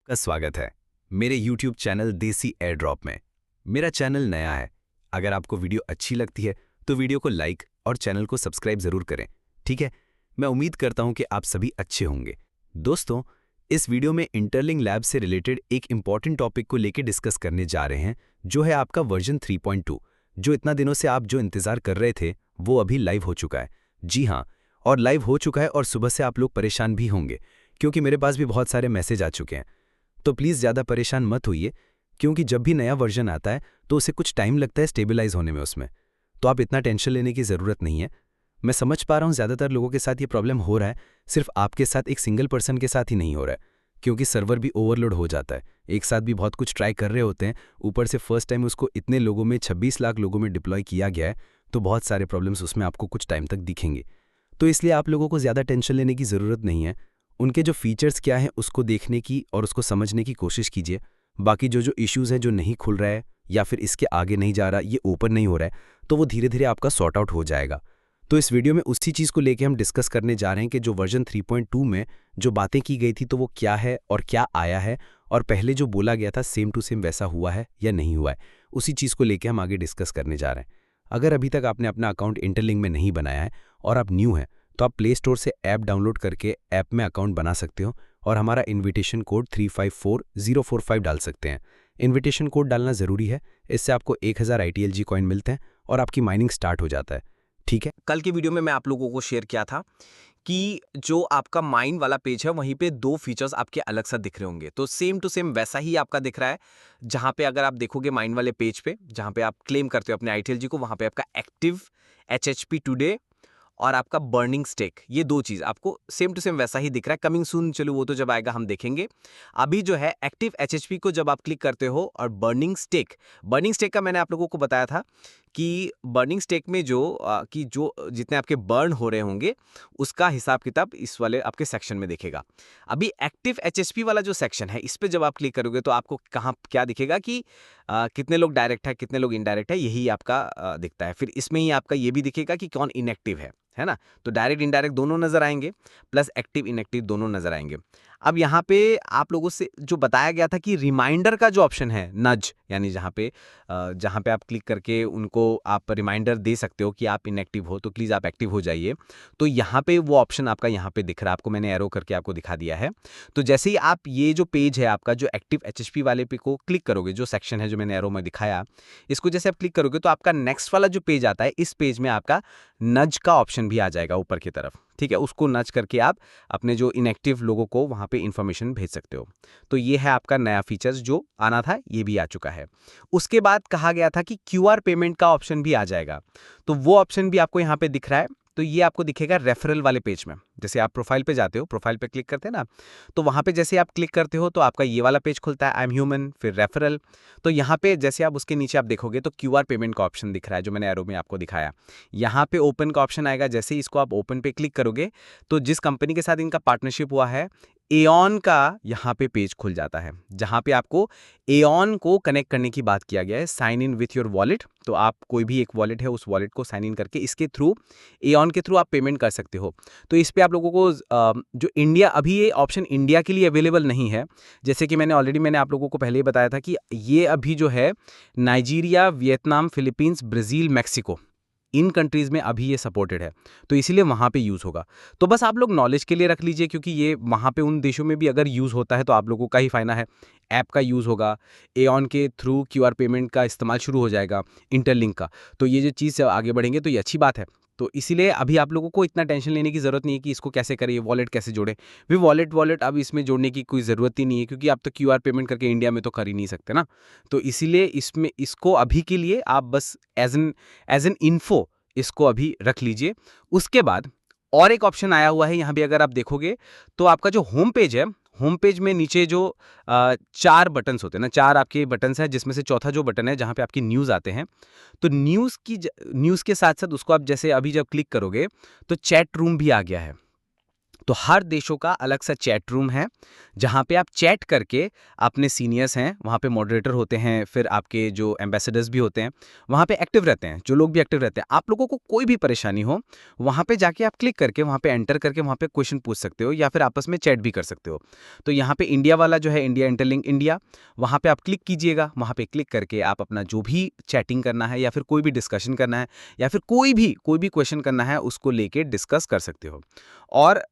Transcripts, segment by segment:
का स्वागत है मेरे YouTube चैनल देसी एयर ड्रॉप में। मेरा चैनल नया है। अगर आपको वीडियो अच्छी लगती है तो वीडियो को लाइक और चैनल को सब्सक्राइब जरूर करें, ठीक है। मैं उम्मीद करता हूं कि आप सभी अच्छे होंगे। दोस्तों, इस वीडियो में इंटरलिंक लैब से रिलेटेड एक इंपॉर्टेंट टॉपिक को लेकर डिस्कस करने जा रहे हैं, जो है आपका वर्जन 3.2। जो इतना दिनों से आप जो इंतजार कर रहे थे वो अभी लाइव हो चुका है। जी हाँ, और लाइव हो चुका है और सुबह से आप लोग परेशान भी होंगे क्योंकि मेरे पास भी बहुत सारे मैसेज आ चुके हैं। तो प्लीज़ ज़्यादा परेशान मत होइए, क्योंकि जब भी नया वर्जन आता है तो उसे कुछ टाइम लगता है स्टेबलाइज होने में उसमें। तो आप इतना टेंशन लेने की ज़रूरत नहीं है। मैं समझ पा रहा हूँ ज़्यादातर लोगों के साथ ये प्रॉब्लम हो रहा है, सिर्फ आपके साथ एक सिंगल पर्सन के साथ ही नहीं हो रहा है, क्योंकि सर्वर भी ओवरलोड हो जाता है। एक साथ भी बहुत कुछ ट्राई कर रहे होते हैं, ऊपर से फर्स्ट टाइम उसको इतने लोगों में 26 लाख लोगों में डिप्लॉय किया गया है, तो बहुत सारे प्रॉब्लम्स उसमें आपको कुछ टाइम तक दिखेंगे। तो इसलिए आप लोगों को ज़्यादा टेंशन लेने की ज़रूरत नहीं है। उनके जो फीचर्स क्या हैं उसको देखने की और उसको समझने की कोशिश कीजिए। बाकी जो इश्यूज़ हैं, जो नहीं खुल रहा है या फिर इसके आगे नहीं जा रहा, ये ओपन नहीं हो रहा है, तो वो धीरे धीरे आपका सॉर्ट आउट हो जाएगा। तो इस वीडियो में उसी चीज़ को लेके हम डिस्कस करने जा रहे हैं कि जो वर्जन 3.2 में जो बातें की गई थी तो वो क्या है और क्या आया है, और पहले जो बोला गया था सेम टू सेम वैसा हुआ है या नहीं हुआ है, उसी चीज़ को लेके हम आगे डिस्कस करने जा रहे हैं। अगर अभी तक आपने अपना अकाउंट इंटरलिंक में नहीं बनाया है और आप न्यू हैं, तो आप प्ले स्टोर से ऐप डाउनलोड करके ऐप में अकाउंट बना सकते हो और हमारा इन्विटेशन कोड 354045 डाल सकते हैं। इन्विटेशन कोड डालना ज़रूरी है, इससे आपको 1000 ITLG कॉइन मिलते हैं और आपकी माइनिंग स्टार्ट हो जाता है, ठीक है। कल की वीडियो में मैं आप लोगों को शेयर किया था कि जो आपका माइन वाला पेज है वहीं पे दो फीचर्स आपके अलग सा दिख रहे होंगे, तो सेम टू सेम वैसा ही आपका दिख रहा है। जहां पे अगर आप देखोगे माइन वाले पेज पे, जहां पे आप क्लेम करते हो अपने आईटीएलजी को, वहां पे आपका एक्टिव एचएचपी टुडे और आपका बर्निंग स्टेक, ये दो चीज आपको सेम टू सेम वैसा ही दिख रहा है। कमिंग सून, चलो वो तो जब आएगा हम देखेंगे। अभी जो है एक्टिव एचएचपी को जब आप क्लिक करते हो और बर्निंग स्टेक का मैंने आप लोगों को बताया था कि बर्निंग स्टेक में जो जितने आपके बर्न हो रहे होंगे उसका हिसाब किताब इस वाले आपके सेक्शन में दिखेगा। अभी एक्टिव एचएचपी वाला जो सेक्शन है, इस पे जब आप क्लिक करोगे तो आपको कहाँ क्या दिखेगा कि कितने लोग डायरेक्ट है, कितने लोग इनडायरेक्ट है, यही आपका दिखता है। फिर इसमें ही आपका ये भी दिखेगा कि कौन इनएक्टिव है ना। तो डायरेक्ट इनडायरेक्ट दोनों नजर आएंगे, प्लस एक्टिव इनएक्टिव दोनों नजर आएंगे। अब यहाँ पे आप लोगों से जो बताया गया था कि रिमाइंडर का जो ऑप्शन है, नज, यानी जहाँ पे आप क्लिक करके उनको आप रिमाइंडर दे सकते हो कि आप इनएक्टिव हो, तो प्लीज़ आप एक्टिव हो जाइए। तो यहाँ पे वो ऑप्शन आपका यहाँ पे दिख रहा है, आपको मैंने एरो करके आपको दिखा दिया है। तो जैसे ही आप ये जो पेज है आपका, जो एक्टिव एचएचपी वाले पे को क्लिक करोगे, जो सेक्शन है जो मैंने एरो में दिखाया, इसको जैसे आप क्लिक करोगे तो आपका नेक्स्ट वाला जो पेज आता है, इस पेज में आपका नज का ऑप्शन भी आ जाएगा ऊपर की तरफ, ठीक है। उसको नज करके आप अपने जो इनएक्टिव लोगों को वहां पे इंफॉर्मेशन भेज सकते हो। तो ये है आपका नया फीचर्स जो आना था, ये भी आ चुका है। उसके बाद कहा गया था कि क्यूआर पेमेंट का ऑप्शन भी आ जाएगा, तो वो ऑप्शन भी आपको यहाँ पे दिख रहा है। तो ये आपको दिखेगा रेफरल वाले पेज में। जैसे आप प्रोफाइल पे जाते हो, प्रोफाइल पे क्लिक करते हैं ना, तो वहां पे जैसे आप क्लिक करते हो तो आपका ये वाला पेज खुलता है, आई एम ह्यूमन, फिर रेफरल। तो यहाँ पे जैसे आप उसके नीचे आप देखोगे तो क्यूआर पेमेंट का ऑप्शन दिख रहा है, जो मैंने एरो में आपको दिखाया। यहाँ पे ओपन का ऑप्शन आएगा। जैसे ही इसको आप ओपन पे क्लिक करोगे तो जिस कंपनी के साथ इनका पार्टनरशिप हुआ है, एऑन का यहाँ पे पेज खुल जाता है, जहाँ पे आपको एऑन को कनेक्ट करने की बात किया गया है। Sign in with your wallet, तो आप कोई भी एक वॉलेट है, उस वॉलेट को साइन इन करके इसके थ्रू, एऑन के थ्रू आप पेमेंट कर सकते हो। तो इस पे आप लोगों को जो इंडिया, अभी ये ऑप्शन इंडिया के लिए अवेलेबल नहीं है। जैसे कि मैंने आप लोगों को पहले ही बताया था कि ये अभी जो है Nigeria, Vietnam, Philippines, Brazil, Mexico, इन कंट्रीज़ में अभी ये सपोर्टेड है, तो इसीलिए वहाँ पे यूज़ होगा। तो बस आप लोग नॉलेज के लिए रख लीजिए, क्योंकि ये वहाँ पे उन देशों में भी अगर यूज़ होता है तो आप लोगों का ही फ़ायदा है। ऐप का यूज़ होगा, एऑन के थ्रू क्यूआर पेमेंट का इस्तेमाल शुरू हो जाएगा, इंटरलिंक का। तो ये जो चीज़ आगे बढ़ेंगे तो ये अच्छी बात है। तो इसीलिए अभी आप लोगों को इतना टेंशन लेने की ज़रूरत नहीं है कि इसको कैसे करें, वॉलेट कैसे जोड़ें। भी वॉलेट अब इसमें जोड़ने की कोई ज़रूरत ही नहीं है, क्योंकि आप तो क्यूआर पेमेंट करके इंडिया में तो कर ही नहीं सकते ना। तो इसीलिए इसको अभी के लिए आप बस एज एन इन्फो इसको अभी रख लीजिए। उसके बाद और एक ऑप्शन आया हुआ है यहाँ भी, अगर आप देखोगे तो आपका जो होम पेज है, होम पेज में नीचे जो 4 बटन्स होते हैं ना, 4 आपके बटन्स हैं, जिसमें से चौथा जो बटन है जहाँ पे आपकी न्यूज़ आते हैं, तो न्यूज़ के साथ साथ उसको आप जैसे अभी जब क्लिक करोगे तो चैट रूम भी आ गया है। तो हर देशों का अलग सा चैट रूम है, जहाँ पे आप चैट करके अपने सीनियर्स हैं, वहाँ पे मॉडरेटर होते हैं, फिर आपके जो एम्बेसडर्स भी होते हैं, वहाँ पे एक्टिव रहते हैं, जो लोग भी एक्टिव रहते हैं। आप लोगों को कोई भी परेशानी हो, वहाँ पे जाके आप क्लिक करके, वहाँ पे एंटर करके, वहाँ पे क्वेश्चन पूछ सकते हो या फिर आपस में चैट भी कर सकते हो। तो यहाँ पे इंडिया वाला जो है, इंडिया इंटरलिंक इंडिया, वहाँ पे आप क्लिक कीजिएगा। वहाँ पे क्लिक करके आप अपना जो भी चैटिंग करना है या फिर कोई भी डिस्कशन करना है या फिर कोई भी क्वेश्चन करना है, उसको लेके डिस्कस कर सकते हो। और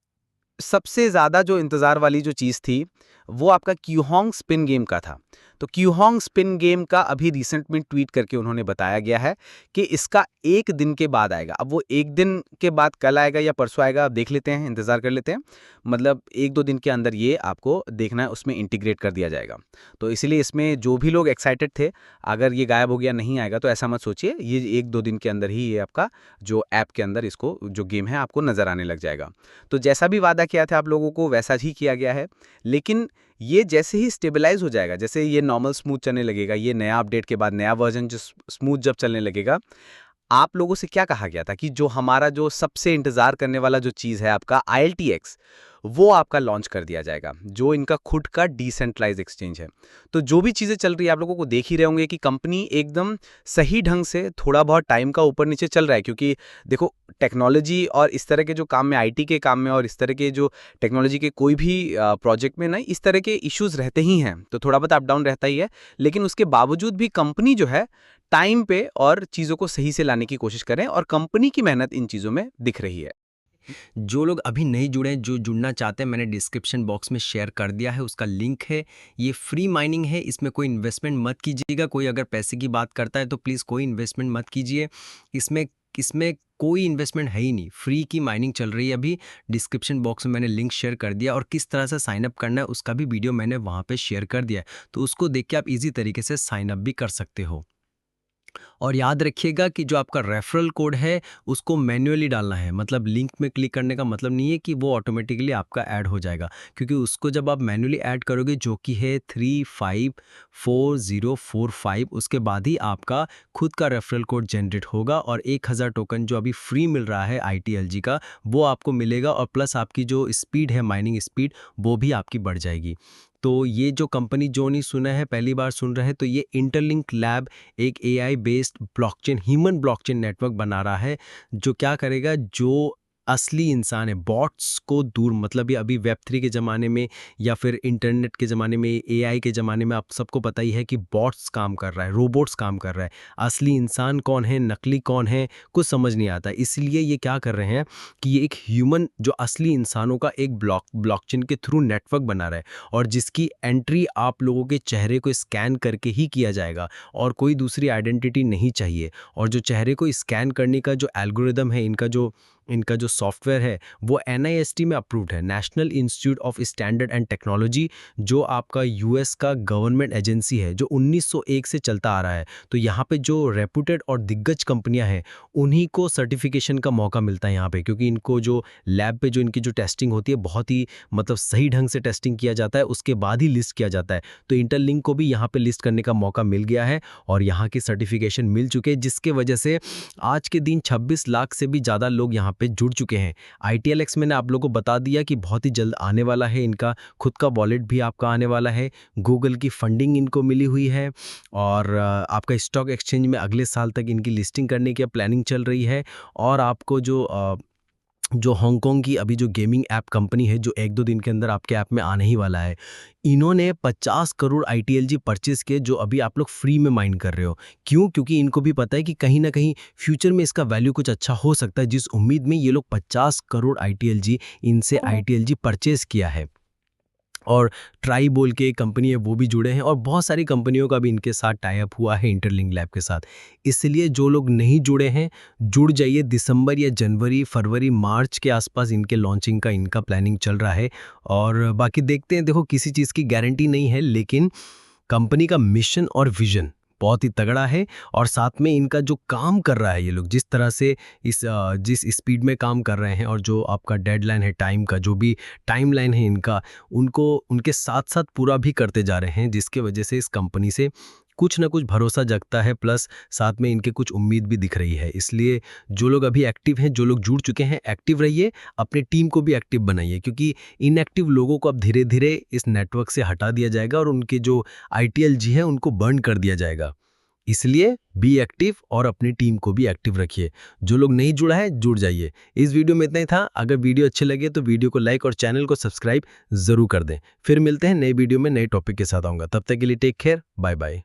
सबसे ज़्यादा जो इंतज़ार वाली जो चीज़ थी, वो आपका क्यूहोंग स्पिन गेम का था। तो क्यूहोंग स्पिन गेम का अभी रिसेंट में ट्वीट करके उन्होंने बताया गया है कि इसका 1 दिन के बाद आएगा। अब वो 1 दिन के बाद कल आएगा या परसों आएगा, आप देख लेते हैं, इंतज़ार कर लेते हैं। मतलब 1-2 दिन के अंदर ये आपको देखना है, उसमें इंटीग्रेट कर दिया जाएगा। तो इसीलिए इसमें जो भी लोग एक्साइटेड थे, अगर ये गायब हो गया, नहीं आएगा, तो ऐसा मत सोचिए। ये 1-2 दिन के अंदर ही ये आपका जो ऐप के अंदर इसको जो गेम है, आपको नज़र आने लग जाएगा। तो जैसा भी वादा किया था आप लोगों को, वैसा ही किया गया है। लेकिन ये जैसे ही स्टेबलाइज़ हो जाएगा, जैसे ये नॉर्मल स्मूथ चलने लगेगा, ये नया अपडेट के बाद नया वर्ज़न जो स्मूथ जब चलने लगेगा, आप लोगों से क्या कहा गया था कि जो हमारा जो सबसे इंतज़ार करने वाला जो चीज़ है आपका ILTX, वो आपका लॉन्च कर दिया जाएगा, जो इनका खुद का डिसेंट्रलाइज़ एक्सचेंज है। तो जो भी चीज़ें चल रही है, आप लोगों को देख ही रहे होंगे कि कंपनी एकदम सही ढंग से, थोड़ा बहुत टाइम का ऊपर-नीचे चल रहा है, क्योंकि देखो, टेक्नोलॉजी और इस तरह के जो काम में, IT के काम में और इस तरह के जो टेक्नोलॉजी के कोई भी प्रोजेक्ट में ना, इस तरह के इश्यूज़ रहते ही हैं, तो थोड़ा बहुत अप-डाउन रहता ही है। लेकिन उसके बावजूद भी कंपनी जो है, टाइम पे और चीज़ों को सही से लाने की कोशिश करें, और कंपनी की मेहनत इन चीज़ों में दिख रही है। जो लोग अभी नहीं जुड़े हैं, जो जुड़ना चाहते हैं, मैंने डिस्क्रिप्शन बॉक्स में शेयर कर दिया है, उसका लिंक है। ये फ्री माइनिंग है, इसमें कोई इन्वेस्टमेंट मत कीजिएगा। कोई अगर पैसे की बात करता है तो प्लीज़ कोई इन्वेस्टमेंट मत कीजिए। इसमें इसमें कोई इन्वेस्टमेंट है ही नहीं, फ्री की माइनिंग चल रही है अभी। डिस्क्रिप्शन बॉक्स में मैंने लिंक शेयर कर दिया, और किस तरह से साइन अप करना है उसका भी वीडियो मैंने वहाँ पे शेयर कर दिया है, तो उसको देख के आप इजी तरीके से साइन अप भी कर सकते हो। और याद रखिएगा कि जो आपका रेफरल कोड है, उसको मैन्युअली डालना है। मतलब लिंक में क्लिक करने का मतलब नहीं है कि वो ऑटोमेटिकली आपका ऐड हो जाएगा, क्योंकि उसको जब आप मैन्युअली ऐड करोगे, जो कि है 354045, उसके बाद ही आपका खुद का रेफरल कोड जनरेट होगा, और 1000 टोकन जो अभी फ्री मिल रहा है ITLG का, वो आपको मिलेगा, और प्लस आपकी जो स्पीड है, माइनिंग स्पीड, वो भी आपकी बढ़ जाएगी। तो ये जो कंपनी, जो नहीं सुना है, पहली बार सुन रहे हैं, तो ये इंटरलिंक लैब एक AI based blockchain, human blockchain network बना रहा है, जो क्या करेगा, जो असली इंसान है, बॉट्स को दूर, मतलब ये अभी Web3 के ज़माने में या फिर इंटरनेट के ज़माने में, AI के ज़माने में, आप सबको पता ही है कि बॉट्स काम कर रहा है, रोबोट्स काम कर रहा है। असली इंसान कौन है, नकली कौन है, कुछ समझ नहीं आता। इसलिए ये क्या कर रहे हैं कि ये एक ह्यूमन, जो असली इंसानों का एक ब्लॉकचेन के थ्रू नेटवर्क बना रहा है, और जिसकी एंट्री आप लोगों के चेहरे को स्कैन करके ही किया जाएगा, और कोई दूसरी आइडेंटिटी नहीं चाहिए। और जो चेहरे को स्कैन करने का जो एल्गोरिदम है, इनका जो सॉफ्टवेयर है, वो NIST में अप्रूव्ड है, national institute of standard and technology, जो आपका US का गवर्नमेंट एजेंसी है, जो 1901 से चलता आ रहा है। तो यहाँ पे जो रेपुटेड और दिग्गज कंपनियां हैं, उन्हीं को सर्टिफिकेशन का मौका मिलता है यहाँ पे, क्योंकि इनको जो लैब पे जो इनकी जो टेस्टिंग होती है, बहुत ही मतलब सही ढंग से टेस्टिंग किया जाता है, उसके बाद ही लिस्ट किया जाता है। तो इंटरलिंक को भी यहाँ पे लिस्ट करने का मौका मिल गया है, और यहाँ की सर्टिफिकेशन मिल चुके हैं, जिसके वजह से आज के दिन 26 लाख से भी ज़्यादा लोग यहाँ पे जुड़ चुके हैं। ITLX मैंने आप लोगों को बता दिया कि बहुत ही जल्द आने वाला है, इनका खुद का वॉलेट भी आपका आने वाला है, गूगल की फंडिंग इनको मिली हुई है, और आपका स्टॉक एक्सचेंज में अगले साल तक इनकी लिस्टिंग करने की प्लानिंग चल रही है। और आपको जो हांगकांग की अभी जो गेमिंग ऐप कंपनी है, जो 1-2 दिन के अंदर आपके ऐप में आने ही वाला है, इन्होंने 50 करोड़ ITLG परचेज किए, जो अभी आप लोग फ्री में माइन कर रहे हो। क्यों? क्योंकि इनको भी पता है कि कहीं ना कहीं फ्यूचर में इसका वैल्यू कुछ अच्छा हो सकता है, जिस उम्मीद में ये लोग 50 करोड़ ITLG इनसे ITLG परचेज किया है। और ट्राई बोल के एक कंपनी है, वो भी जुड़े हैं, और बहुत सारी कंपनियों का भी इनके साथ टाई अप हुआ है इंटरलिंक लैब के साथ। इसलिए जो लोग नहीं जुड़े हैं, जुड़ जाइए। दिसंबर या जनवरी, फरवरी, मार्च के आसपास इनके लॉन्चिंग का इनका प्लानिंग चल रहा है, और बाकी देखते हैं। देखो, किसी चीज़ की गारंटी नहीं है, लेकिन कंपनी का मिशन और विजन बहुत ही तगड़ा है, और साथ में इनका जो काम कर रहा है ये लोग, जिस तरह से जिस स्पीड में काम कर रहे हैं, और जो आपका डेडलाइन है, टाइम का जो भी टाइमलाइन है इनका, उनको उनके साथ साथ पूरा भी करते जा रहे हैं, जिसके वजह से इस कंपनी से कुछ ना कुछ भरोसा जगता है, प्लस साथ में इनके कुछ उम्मीद भी दिख रही है। इसलिए जो लोग अभी एक्टिव हैं, जो लोग जुड़ चुके हैं, एक्टिव रहिए, अपनी टीम को भी एक्टिव बनाइए, क्योंकि इनएक्टिव लोगों को अब धीरे धीरे इस नेटवर्क से हटा दिया जाएगा और उनके जो ITLG है उनको बर्न कर दिया जाएगा। इसलिए बी एक्टिव और अपनी टीम को भी एक्टिव रखिए। जो लोग नहीं जुड़ा है, जुड़ जाइए। इस वीडियो में इतना ही था। अगर वीडियो अच्छे लगे तो वीडियो को लाइक और चैनल को सब्सक्राइब जरूर कर दें। फिर मिलते हैं नए वीडियो में नए टॉपिक के साथ आऊँगा। तब तक के लिए टेक केयर, बाय बाय।